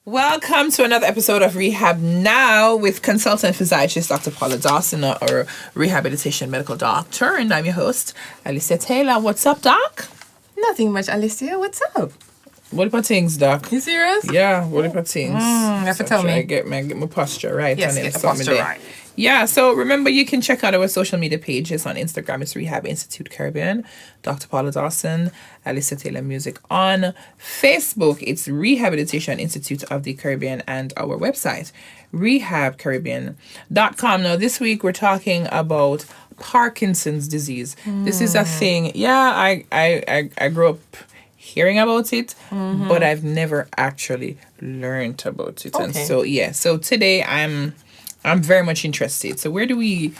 Welcome to another episode of Rehab Now with consultant physiatrist Dr. Paula Dawson, or rehabilitation medical doctor, and I'm your host, Alicia Taylor. What's up, Doc? Nothing much, Alicia. What's up? What about things, Doc? You serious? Yeah, what about things? You have to tell me. I get my posture right. Yes, and get the posture right. Yeah, so remember you can check out our social media pages on Instagram. It's Rehab Institute Caribbean, Dr. Paula Dawson, Alicia Taylor Music. On Facebook, it's Rehabilitation Institute of the Caribbean, and our website, rehabcaribbean.com. Now, this week we're talking about Parkinson's disease. This is a thing. Yeah, I grew up hearing about it, but I've never actually learned about it. Okay. And so today I'm very much interested. So where do we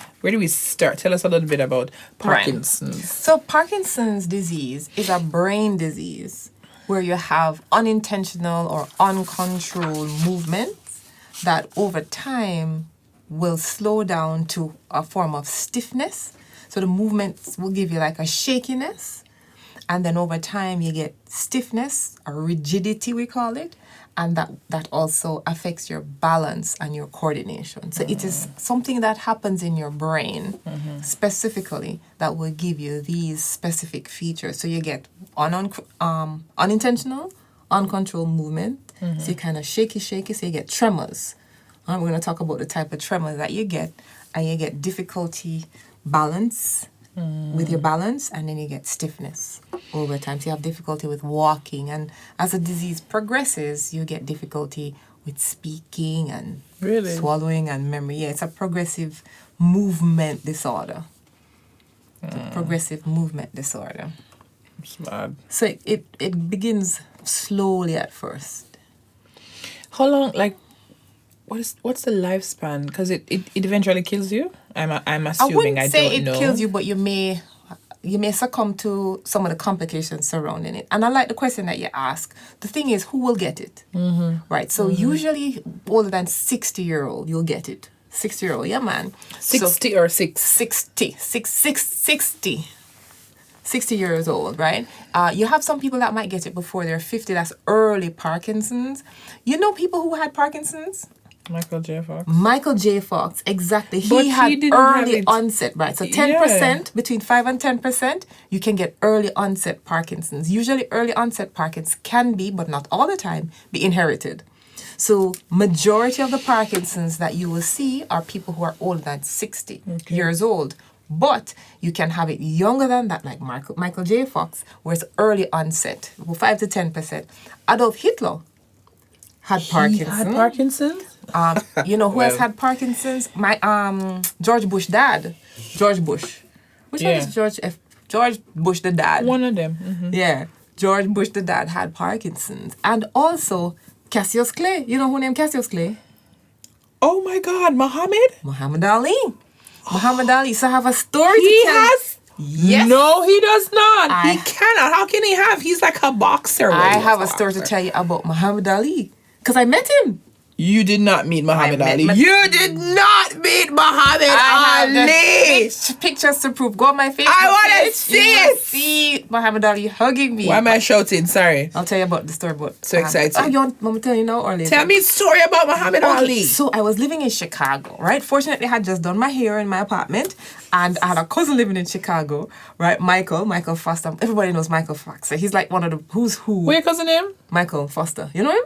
start? Tell us a little bit about Parkinson's. Right. So Parkinson's disease is a brain disease where you have unintentional or uncontrolled movements that over time will slow down to a form of stiffness. So the movements will give you like a shakiness, and then over time you get stiffness or rigidity, we call it. And that also affects your balance and your coordination. So it is something that happens in your brain specifically that will give you these specific features. So you get unintentional, uncontrolled movement. So you kind of shaky, so you get tremors. And we're going to talk about the type of tremors that you get. And you get difficulty with your balance, and then you get stiffness over time. So you have difficulty with walking, and as the disease progresses, you get difficulty with speaking and swallowing and memory. Yeah, it's a progressive movement disorder. It's a progressive movement disorder. It's mad. So it begins slowly at first. How long, like, what's the lifespan? Because it eventually kills you? I'm assuming. I don't know. I wouldn't say it kills you, but you may succumb to some of the complications surrounding it. And I like the question that you ask. The thing is, who will get it? Right? So usually older than 60-year-old, you'll get it. 60-year-old, yeah, man. 60 or 6? 60 years old, right? You have some people that might get it before they're 50. That's early Parkinson's. You know people who had Parkinson's? Michael J. Fox, exactly. But he had early onset, right? So 10%, Yeah. between 5 and 10%, you can get early onset Parkinson's. Usually early onset Parkinson's can be, but not all the time, be inherited. So majority of the Parkinson's that you will see are people who are older than 60 years old. But you can have it younger than that, like Michael J. Fox, where it's early onset, 5 to 10%. Adolf Hitler had Parkinson's. He had Parkinson's? You know who else had Parkinson's? George Bush dad. George Bush. Which one is George Bush the dad? One of them. Yeah. George Bush the dad had Parkinson's. And also Cassius Clay. You know who named Cassius Clay? Oh my God, Muhammad Ali. Muhammad Ali. So I have a story to tell. He has? Yes. No, he does not. He cannot. How can he have? He's like a boxer. I have a story to tell you about Muhammad Ali. Because I met him. You did not meet Muhammad Ali. You did not meet Muhammad Ali. Pictures to prove. Go on my Facebook. I want to see it. See Muhammad Ali hugging me. Why am I shouting? Sorry. I'll tell you about the story. But so excited. You want me to tell you now or later? Tell me a story about Muhammad Ali. So I was living in Chicago, right? Fortunately, I had just done my hair in my apartment, and I had a cousin living in Chicago, right? Michael Foster. Everybody knows Michael Foster. He's like one of the who's who. What's your cousin name? Michael Foster. You know him?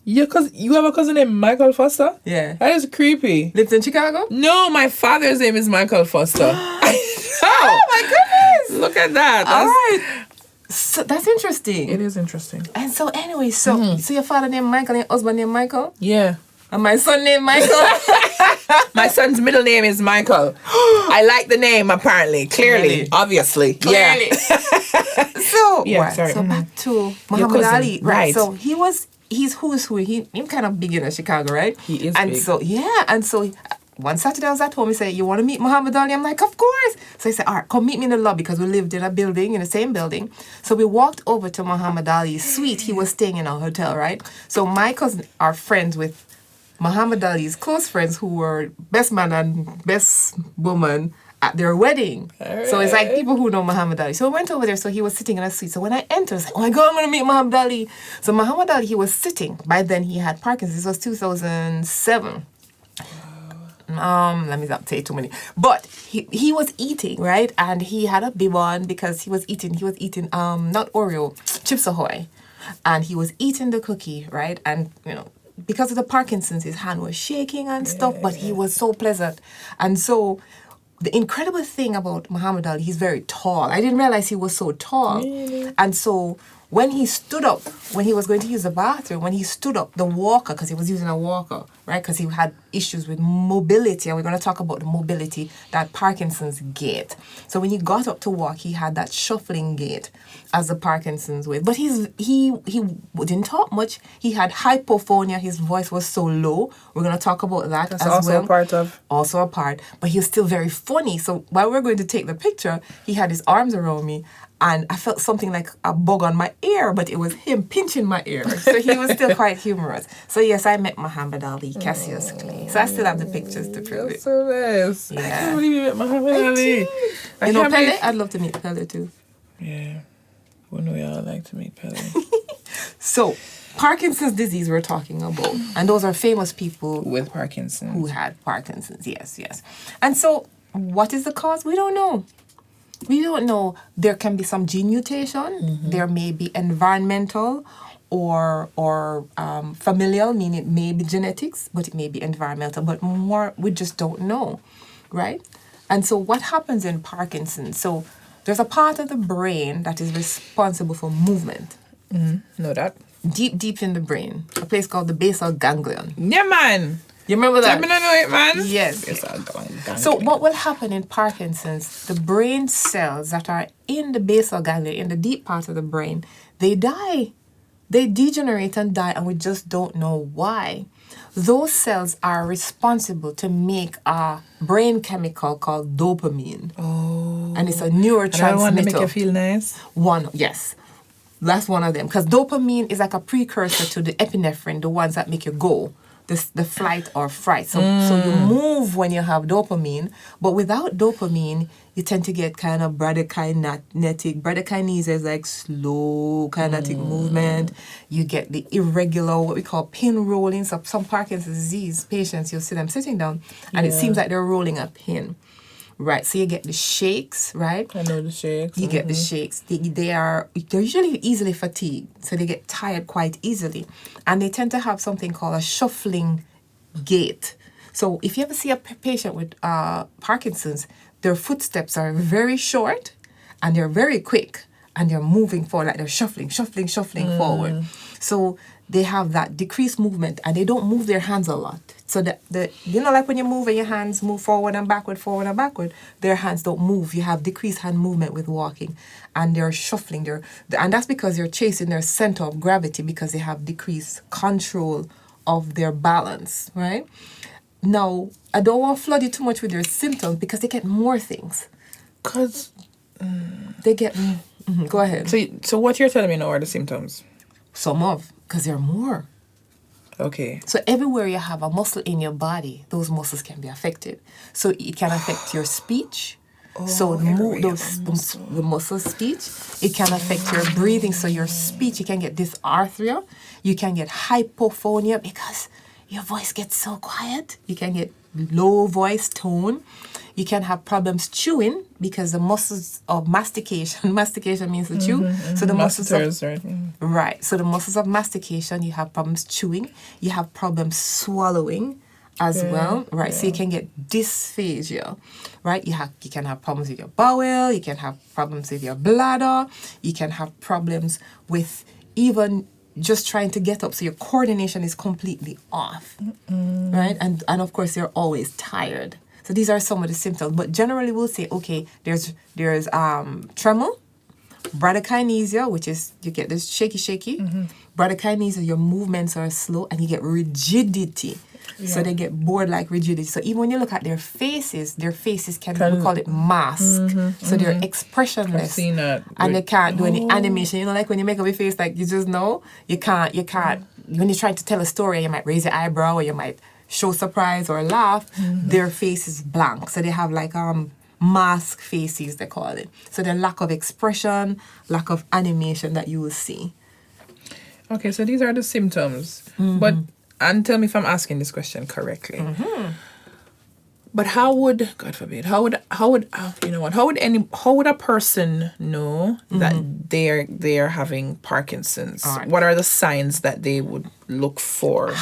You have a cousin named Michael Foster? Yeah. That is creepy. Lives in Chicago? No, my father's name is Michael Foster. Oh my goodness! Look at that. All right. So that's interesting. It is interesting. And so anyway, so your father named Michael, your husband named Michael? Yeah. And my son named Michael? My son's middle name is Michael. I like the name, apparently. Clearly. Obviously. Clearly. Yeah. So, sorry. So back to Muhammad Ali. Right. So he's who's who. He's kind of big in Chicago, right? He is and big. So one Saturday I was at home. He said, "You want to meet Muhammad Ali?" I'm like, "Of course." So he said, "All right, come meet me in the lobby," because we lived in the same building. So we walked over to Muhammad Ali's suite. He was staying in a hotel, right? So my cousin are friends with Muhammad Ali's close friends, who were best man and best woman at their wedding. All So it's like right. people who know Muhammad Ali. So I went over there. So he was sitting in a suite. So when I entered, I was like, oh my God, I'm going to meet Muhammad Ali. So Muhammad Ali, he was sitting. By then he had Parkinson's. This was 2007. Let me not say too many. But he was eating, right? And he had a bib on because he was eating not Oreo, Chips Ahoy. And he was eating the cookie, right? And because of the Parkinson's, his hand was shaking and stuff, but he was so pleasant. And so the incredible thing about Muhammad Ali, he's very tall. I didn't realize he was so tall. Really? And so when he stood up, when he was going to use the bathroom, when he stood up, the walker, because he was using a walker, right? Because he had issues with mobility, and we're going to talk about the mobility, that Parkinson's gait. So when he got up to walk, he had that shuffling gait as the Parkinson's way. But he didn't talk much. He had hypophonia. His voice was so low. We're going to talk about that That's as also well. a part of. Also a part. But he was still very funny. So while we were going to take the picture, he had his arms around me. And I felt something like a bug on my ear, but it was him pinching my ear. So he was still quite humorous. So yes, I met Muhammad Ali, Cassius Clay. So I still have the pictures to prove That's it. so nice. I Yeah. can't believe you met Muhammad Ali. You know can't Pele? believe- I'd love to meet Pele too. Yeah. Wouldn't we all like to meet Pele? So Parkinson's disease we're talking about. And those are famous people With Parkinson. who had Parkinson's. Yes, yes. And so what is the cause? We don't know. We don't know. There can be some gene mutation. There may be environmental or familial, meaning it may be genetics, but it may be environmental. But more, we just don't know, right? And so what happens in Parkinson's? So there's a part of the brain that is responsible for movement. Know that? Deep in the brain. A place called the basal ganglion. Yeah, man. You remember that? Let me know it, man. Yes. Yes, I'll go on. So what will happen in Parkinson's, the brain cells that are in the basal ganglia, in the deep part of the brain, they die. They degenerate and die, and we just don't know why. Those cells are responsible to make a brain chemical called dopamine. Oh. And it's a neurotransmitter. And I want to make you feel nice. Yes. That's one of them. Because dopamine is like a precursor to the epinephrine, the ones that make you go. The flight or fright. So you move when you have dopamine, but without dopamine, you tend to get kind of bradykinetic. Bradykinesia is like slow kinetic movement. You get the irregular, what we call pin rolling. So some Parkinson's disease patients, you'll see them sitting down, and it seems like they're rolling a pin. Right, so you get the shakes, right? I know the shakes. You get the shakes. They're usually easily fatigued, so they get tired quite easily, and they tend to have something called a shuffling gait. So if you ever see a patient with Parkinson's, their footsteps are very short, and they're very quick, and they're moving forward like they're shuffling forward. So they have that decreased movement, and they don't move their hands a lot. So like when you move and your hands move forward and backward, their hands don't move. You have decreased hand movement with walking, and they're shuffling. And that's because they're chasing their center of gravity, because they have decreased control of their balance, right? Now, I don't want to flood you too much with their symptoms, because they get more things. Because... They get... Go ahead. So what you're telling me now are the symptoms? Because there are more. Okay. So everywhere you have a muscle in your body, those muscles can be affected. So it can affect your speech. So the muscle speech, it can affect your breathing. So your speech, you can get dysarthria. You can get hypophonia because your voice gets so quiet. You can get low voice tone. You can have problems chewing because the muscles of mastication means to chew. So the muscles of, right. So the muscles of mastication, you have problems chewing. You have problems swallowing as well, right? So you can get dysphagia, right? You can have problems with your bowel. You can have problems with your bladder. You can have problems with even just trying to get up. So your coordination is completely off, right? And of course, you're always tired. So these are some of the symptoms. But generally, we'll say, okay, there's tremor, bradykinesia, which is you get this shaky. Bradykinesia, your movements are slow, and you get rigidity. Yeah. So they get bored like rigidity. So even when you look at their faces can we call it mask. So they're expressionless. I've seen that. And they can't do any animation. You know, like when you make up your face, like you just know, you can't. When you try to tell a story, you might raise your eyebrow, or you might show surprise or laugh. Their face is blank. So they have like mask faces, they call it. So the lack of expression, lack of animation that you will see. Okay, so these are the symptoms. But, and tell me if I'm asking this question correctly. But how would, God forbid, how would you know what? How would a person know that they're having Parkinson's? All right. What are the signs that they would look for? So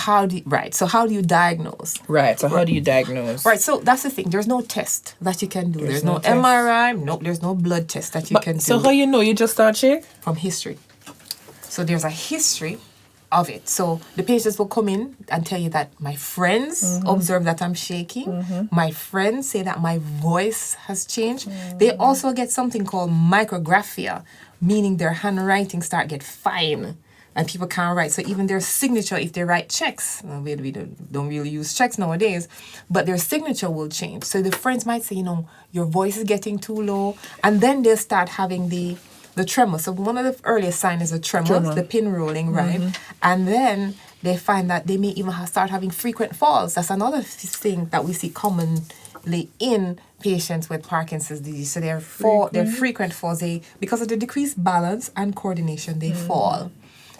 how do you diagnose? Right. So how do you diagnose? Right, so that's the thing. There's no test that you can do. There's no no test. MRI. No, there's no blood test that you can do. So how you know? You just start check? From history. So there's a history of it. So the patients will come in and tell you that my friends observe that I'm shaking. My friends say that my voice has changed. They also get something called micrographia, meaning their handwriting start get fine and people can't write. So even their signature, if they write checks, we don't really use checks nowadays, but their signature will change. So the friends might say, your voice is getting too low, and then they'll start having the tremor. So one of the earliest signs is a tremor. The pin rolling, right? And then they find that they may even start having frequent falls. That's another thing that we see commonly in patients with Parkinson's disease. So they're frequent falls. Because of the decreased balance and coordination, they fall,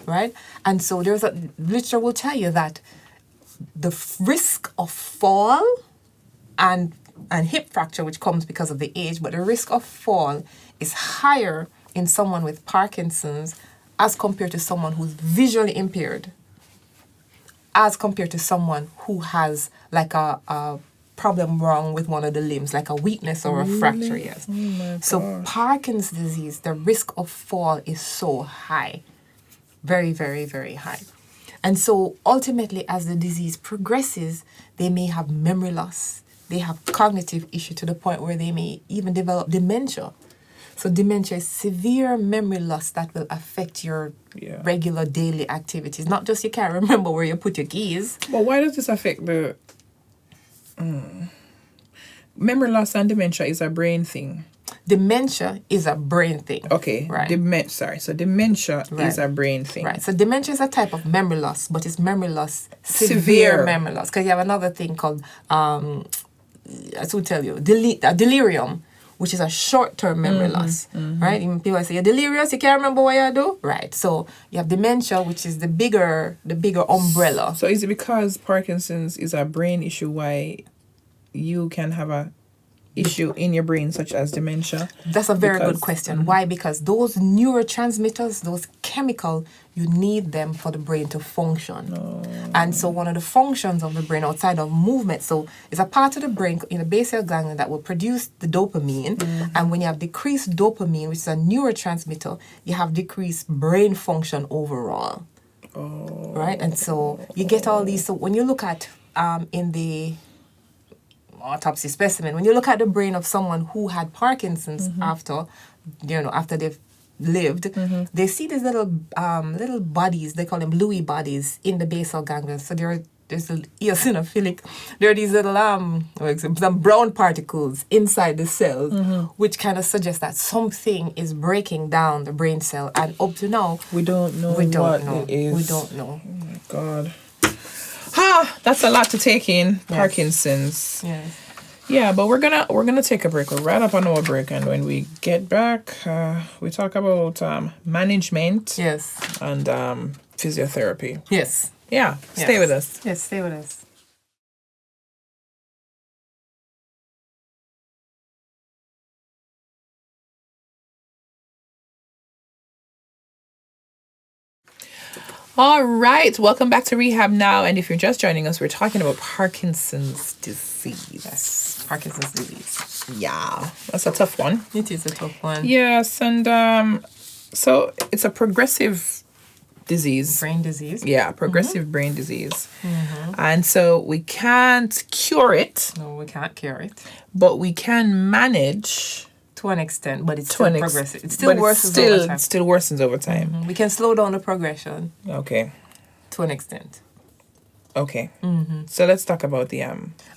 right? And so literature will tell you that the risk of fall and hip fracture, which comes because of the age, but the risk of fall is higher in someone with Parkinson's as compared to someone who's visually impaired, as compared to someone who has like a problem wrong with one of the limbs, like a weakness or a fracture, yes. So Parkinson's disease, the risk of fall is so high, very, very, very high. And so ultimately, as the disease progresses, they may have memory loss, they have cognitive issue to the point where they may even develop dementia. So dementia is severe memory loss that will affect your regular daily activities. Not just you can't remember where you put your keys. But why does this affect the... memory loss and dementia is a brain thing. Dementia is a brain thing. Okay. Right. So dementia is a brain thing. Right. So dementia is a type of memory loss, but it's memory loss, severe memory loss. Because you have another thing called, I should tell you, delirium, which is a short-term memory loss, right? Even people say, you're delirious, you can't remember what you do? Right. So you have dementia, which is the bigger umbrella. So is it because Parkinson's is a brain issue why you can have a issue in your brain such as dementia? That's a very good question. Why? Because those neurotransmitters, those chemicals, you need them for the brain to function. And so one of the functions of the brain outside of movement, so it's a part of the brain in the basal ganglia that will produce the dopamine. And when you have decreased dopamine, which is a neurotransmitter, you have decreased brain function overall. Right? And so you get all these. So when you look at in the autopsy specimen, when you look at the brain of someone who had Parkinson's after they've lived, they see these little bodies, they call them Lewy bodies in the basal ganglia. So there's the eosinophilic, there are these little some brown particles inside the cells, which kind of suggests that something is breaking down the brain cell. And up to now, we don't know it is. We don't know. Oh my God. That's a lot to take in. Yes. Parkinson's. Yes. Yeah, but we're gonna take a break. We're right up on our break, and when we get back, we talk about management. Yes. And physiotherapy. Yes. Yeah. Stay with us. Yes, stay with us. All right, welcome back to Rehab Now. And if you're just joining us, we're talking about Parkinson's disease. Yes, Parkinson's disease. Yeah, that's a tough one. It is a tough one. Yes, and so it's a progressive disease. Brain disease. Yeah, progressive brain disease. And so we can't cure it. No, we can't cure it. But we can manage... to an extent, but it's still progressive. It still worsens over time. Still worsens over time. We can slow down the progression. Okay. To an extent. Okay. So let's talk about the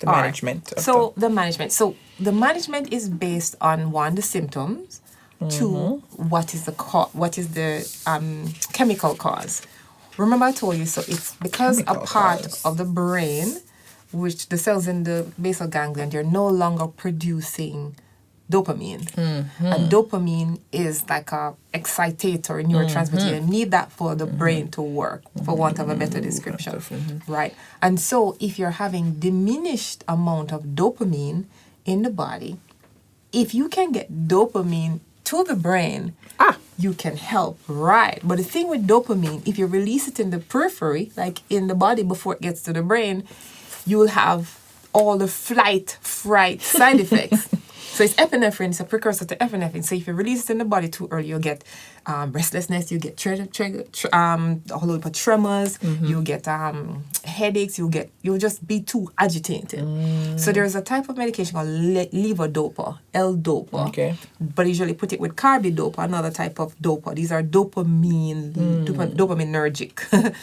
management. Right. The management. So the management is based on the symptoms, two, what is the chemical cause. Remember I told you, so it's because a part of the brain, which the cells in the basal ganglia, they're no longer producing dopamine. And dopamine is like a excitator, neurotransmitter. You need that for the brain to work, for want of a better description. Right? And so if you're having diminished amount of dopamine in the body, if you can get dopamine to the brain, you can help, right? But the thing with dopamine, if you release it in the periphery, like in the body before it gets to the brain, you will have all the flight, fright side effects. So it's epinephrine, it's a precursor to epinephrine. So if you release it in the body too early, you'll get restlessness, you get a whole lot of tremors, you'll get headaches, you'll just be too agitated. So there's a type of medication called levodopa, L-dopa. Okay. But usually put it with carbidopa, another type of dopa. These are dopaminergic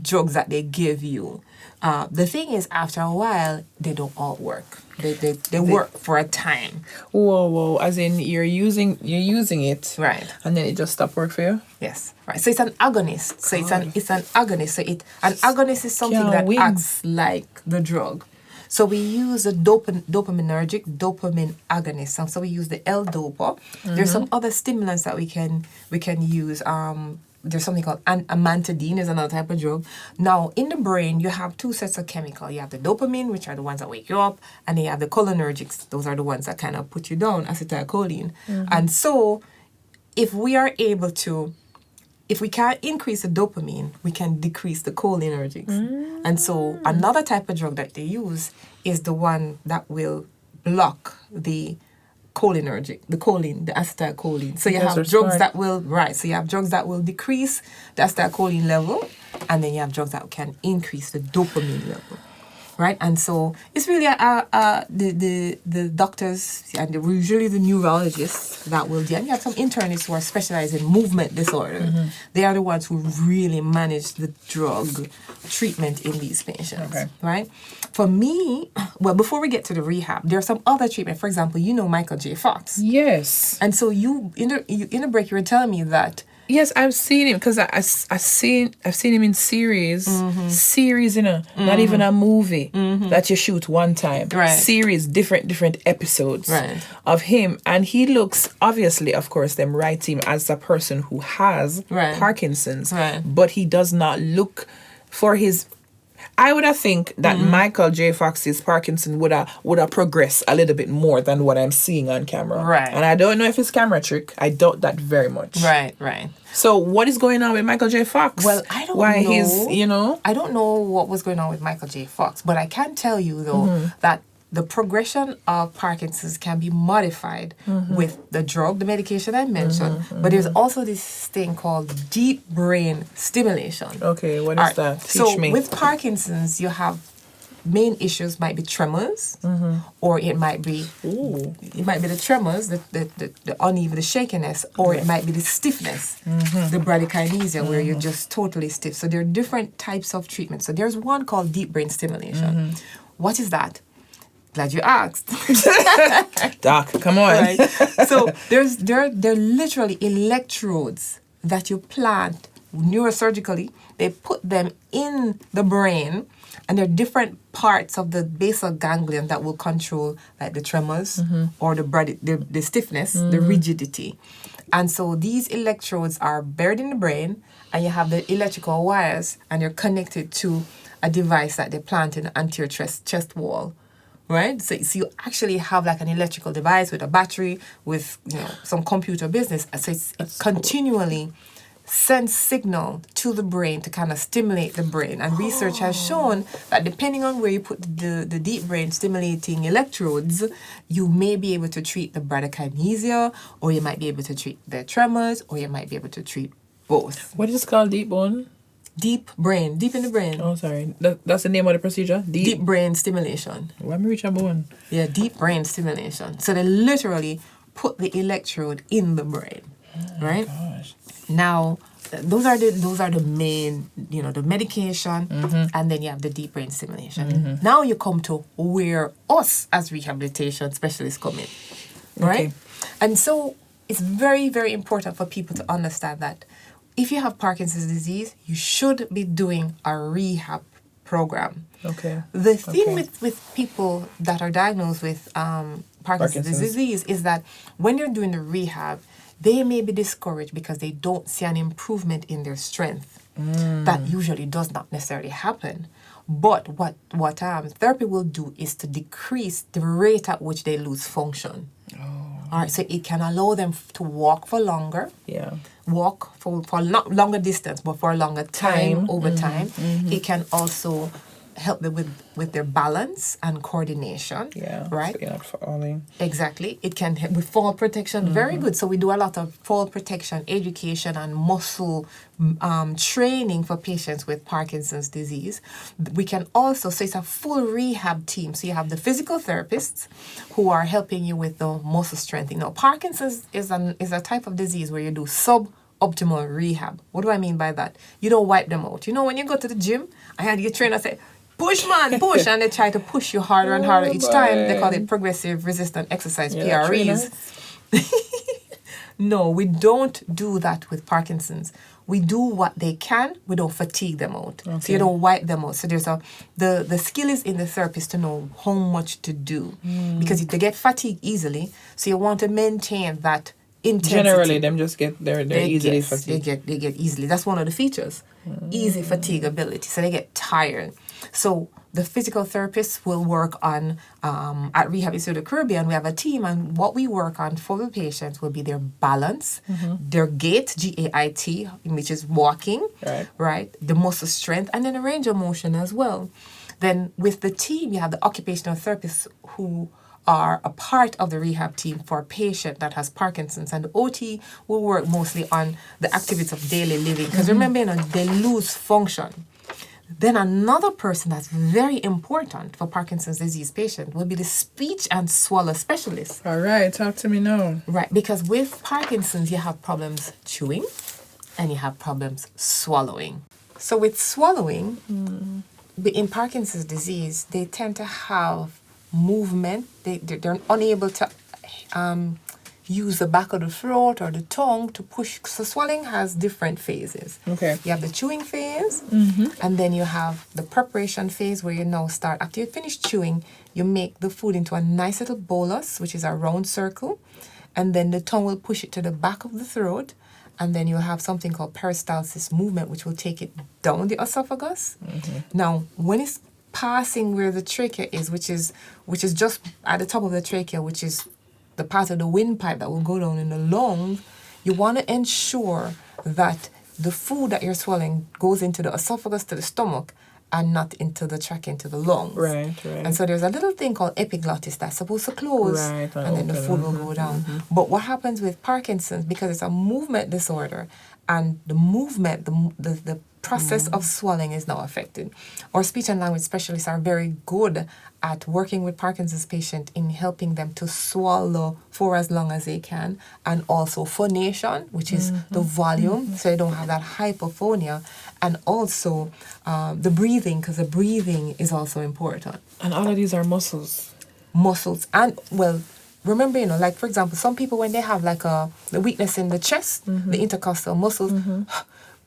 drugs that they give you. The thing is, after a while, they don't all work. They work for a time. Whoa! As in you're using it, Right? And then it just stopped work for you. Yes, right. So it's an agonist. So it's an agonist. So an agonist is something Can't that win. acts like the drug. So we use a dopaminergic dopamine agonist. So we use the L-dopa. There's some other stimulants that we can use. There's something called amantadine, is another type of drug. Now, in the brain, you have two sets of chemicals. You have the dopamine, which are the ones that wake you up, and then you have the cholinergics. Those are the ones that kind of put you down, acetylcholine. And so, if we can't increase the dopamine, we can decrease the cholinergics. And so, another type of drug that they use is the one that will block the cholinergic, the acetylcholine. So you have drugs that will, so you have drugs that will decrease the acetylcholine level, and then you have drugs that can increase the dopamine level, right? And so it's really the doctors and usually the neurologists that will do, and you have some internists who are specialized in movement disorder. They are the ones who really manage the drug treatment in these patients, right? For me, well, before we get to the rehab, there's some other treatment. For example, Michael J. Fox. Yes. And so in the break, you were telling me that. Yes, I've seen him because I've seen him in series, not even a movie that you shoot one time. Right. Series, different episodes of him, and he looks, obviously, of course, them write him as a person who has Parkinson's, but he does not look for his. I would have think that Michael J. Fox's Parkinson would have progressed a little bit more than what I'm seeing on camera. Right. And I don't know if it's camera trick. I doubt that very much. Right. So what is going on with Michael J. Fox? Well, I don't know. Why he's, I don't know what was going on with Michael J. Fox, but I can tell you, though, that the progression of Parkinson's can be modified with the drug, the medication I mentioned, but there's also this thing called deep brain stimulation. Okay, what is that? Teach me. So with Parkinson's, you have main issues might be tremors, or it might be the tremors, the uneven, the shakiness, or it might be the stiffness, the bradykinesia, where you're just totally stiff. So there are different types of treatment. So there's one called deep brain stimulation. What is that? Glad you asked. Doc, come on. Right. So there are literally electrodes that you plant neurosurgically. They put them in the brain, and there are different parts of the basal ganglion that will control like the tremors or the stiffness, the rigidity. And so these electrodes are buried in the brain, and you have the electrical wires, and you're connected to a device that they plant in the anterior chest wall. Right? So you actually have like an electrical device with a battery, with some computer business. So it continually sends signal to the brain to kind of stimulate the brain. And research has shown that depending on where you put the deep brain stimulating electrodes, you may be able to treat the bradykinesia, or you might be able to treat the tremors, or you might be able to treat both. What is it called? Deep bone? Deep brain, deep in the brain. Oh, sorry. That's the name of the procedure? Deep brain stimulation. Let me reach a bone. Yeah, deep brain stimulation. So they literally put the electrode in the brain, right? Gosh. Now, those are the main, the medication, and then you have the deep brain stimulation. Now you come to where us as rehabilitation specialists come in, right? Okay. And so it's very, very important for people to understand that if you have Parkinson's disease, you should be doing a rehab program. Okay. The thing with people that are diagnosed with Parkinson's disease is that when they're doing the rehab, they may be discouraged because they don't see an improvement in their strength. That usually does not necessarily happen. But what therapy will do is to decrease the rate at which they lose function. All right, so it can allow them to walk for longer. Yeah. Walk for not longer distance, but for a longer time over time. It can also help them with their balance and coordination. Yeah. Right? So you're not falling. Exactly. It can help with fall protection. Very good. So we do a lot of fall protection, education, and muscle training for patients with Parkinson's disease. We can also, so it's a full rehab team. So you have the physical therapists who are helping you with the muscle strength. Parkinson's is a type of disease where you do suboptimal rehab. What do I mean by that? You don't wipe them out. When you go to the gym, I had your trainer say, push, man, push. And they try to push you harder and harder each time. They call it progressive resistant exercise, PREs. No, we don't do that with Parkinson's. We do what they can. We don't fatigue them out. Okay. So you don't wipe them out. So there's the skill is in the therapist to know how much to do. Because they get fatigued easily. So you want to maintain that intensity. Generally, them just they're easily fatigued. They get easily. That's one of the features. Easy fatigability. So they get tired. So the physical therapists will work on, at Rehab Institute of Caribbean, we have a team, and what we work on for the patients will be their balance, their gait, GAIT, which is walking, right? The muscle strength, and then the range of motion as well. Then with the team, you have the occupational therapists who are a part of the rehab team for a patient that has Parkinson's, and the OT will work mostly on the activities of daily living, because remember, they lose function. Then another person that's very important for Parkinson's disease patient will be the speech and swallow specialist. All right, talk to me now. Right, because with Parkinson's, you have problems chewing and you have problems swallowing. So with swallowing, in Parkinson's disease, they tend to have movement. They're unable to use the back of the throat or the tongue to push. So swallowing has different phases. Okay. You have the chewing phase, and then you have the preparation phase where you now start. After you finish chewing, you make the food into a nice little bolus, which is a round circle, and then the tongue will push it to the back of the throat, and then you have something called peristalsis movement, which will take it down the esophagus. Now, when it's passing where the trachea is, which is just at the top of the trachea, which is the part of the windpipe that will go down in the lungs, you want to ensure that the food that you're swallowing goes into the esophagus to the stomach and not into the trachea, into the lungs. Right. And so there's a little thing called epiglottis that's supposed to close, and then the food will go down. But what happens with Parkinson's, because it's a movement disorder, and the movement, the process of swallowing is now affected. Our speech and language specialists are very good at working with Parkinson's patients in helping them to swallow for as long as they can, and also phonation, which is the volume, so they don't have that hypophonia, and also the breathing, because the breathing is also important. And all of these are muscles. And well, remember, like for example, some people when they have like the weakness in the chest, the intercostal muscles,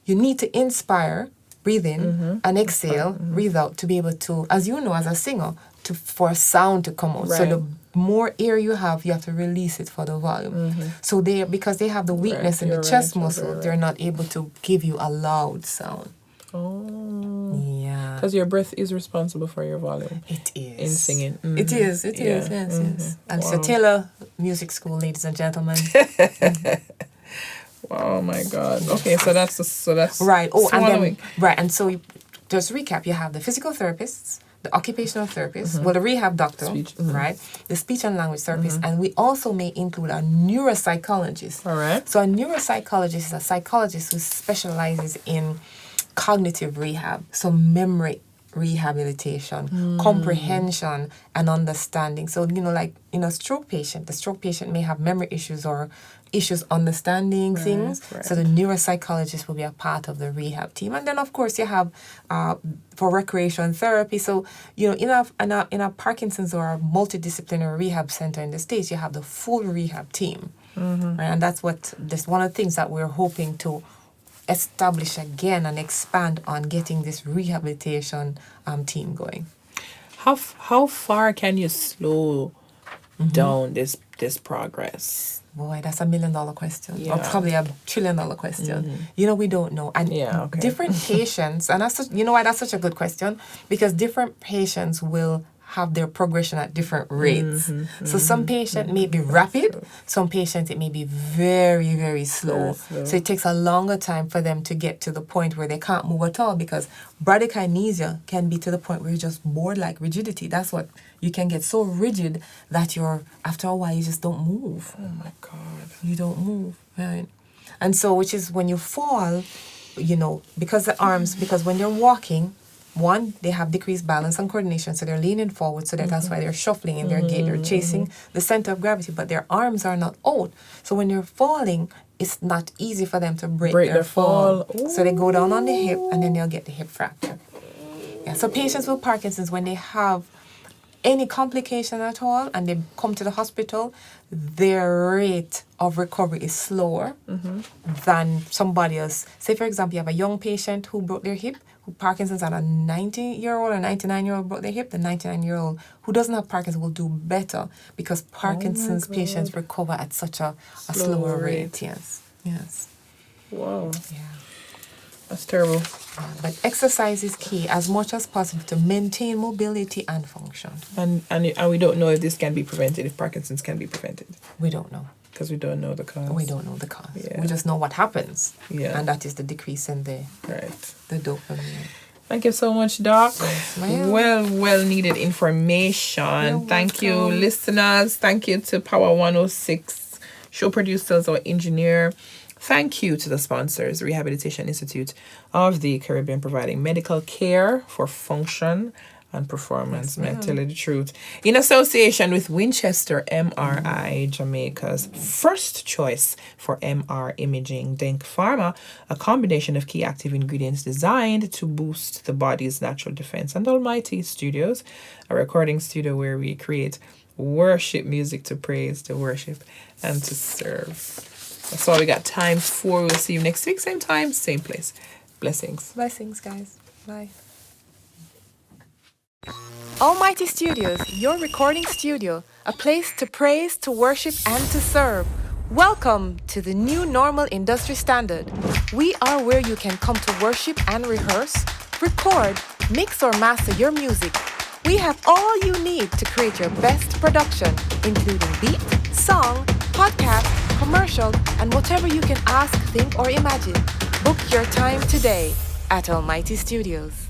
you need to inspire, breathe in, and exhale, breathe out to be able to, as you know, as a singer, for a sound to come out. Right. So the more air you have to release it for the volume. So because they have the weakness in the chest muscle, they're not able to give you a loud sound. Oh. Yeah. Because your breath is responsible for your volume. It is. In singing. It is, yes. And so Taylor Music School, ladies and gentlemen. Oh my God. Okay, so that's right. Oh, swallowing. And so just to recap, you have the physical therapists, the occupational therapist, the rehab doctor, right? The speech and language therapist, and we also may include a neuropsychologist. All right. So a neuropsychologist is a psychologist who specializes in cognitive rehab, so memory rehabilitation, comprehension, and understanding. So, like in a stroke patient, the stroke patient may have memory issues or issues understanding things. Right. So the neuropsychologist will be a part of the rehab team. And then, of course, you have for recreation therapy. So, in a Parkinson's or a multidisciplinary rehab center in the States, you have the full rehab team. Right? And that's one of the things that we're hoping to establish again and expand on, getting this rehabilitation team going. How far can you slow down this progress? Boy, that's $1 million question, or Yeah. probably $1 trillion question. We don't know. And Yeah, okay. different patients, and that's you know why that's such a good question, because different patients will have their progression at different rates. So some patient may be rapid, some patients it may be very, very slow. So it takes a longer time for them to get to the point where they can't move at all, because bradykinesia can be to the point where you're just bored like rigidity. That's what you can get so rigid that after a while you just don't move. Oh my God. You don't move, right? And so, which is when you fall, because when you're walking, one, they have decreased balance and coordination, so they're leaning forward, so that's why they're shuffling in their gait, they're chasing the center of gravity, but their arms are not out. So when you're falling, it's not easy for them to break their fall. So they go down on the hip, and then they'll get the hip fracture. Yeah, so patients with Parkinson's, when they have any complication at all and they come to the hospital, their rate of recovery is slower than somebody else. Say, for example, you have a young patient who broke their hip, who Parkinson's, and a 90-year-old or 99-year-old broke their hip. The 99-year-old who doesn't have Parkinson's will do better, because Parkinson's patients recover at such a slower rate. Yes. Wow. Yeah. That's terrible. But exercise is key as much as possible to maintain mobility and function. And we don't know if this can be prevented, if Parkinson's can be prevented. We don't know. Because we don't know the cause. We don't know the cause. Yeah. We just know what happens. Yeah. And that is the decrease in the dopamine. Thank you so much, Doc. Yes, ma'am. Well needed information. You're Thank you, welcome. listeners. Thank you to Power 106, show producers or engineer. Thank you to the sponsors, Rehabilitation Institute of the Caribbean, providing medical care for function and performance. May I tell you the truth? In association with Winchester MRI, Jamaica's first choice for MR imaging, Denk Pharma, a combination of key active ingredients designed to boost the body's natural defense, and Almighty Studios, a recording studio where we create worship music to praise, to worship, and to serve. That's all we got time for. We'll see you next week, same time, same place. Blessings. Blessings, guys. Bye. Almighty Studios, your recording studio, a place to praise, to worship, and to serve. Welcome to the new normal industry standard. We are where you can come to worship and rehearse, record, mix or master your music. We have all you need to create your best production, including beat, song, podcast, commercial, and whatever you can ask, think, or imagine. Book your time today at Almighty Studios.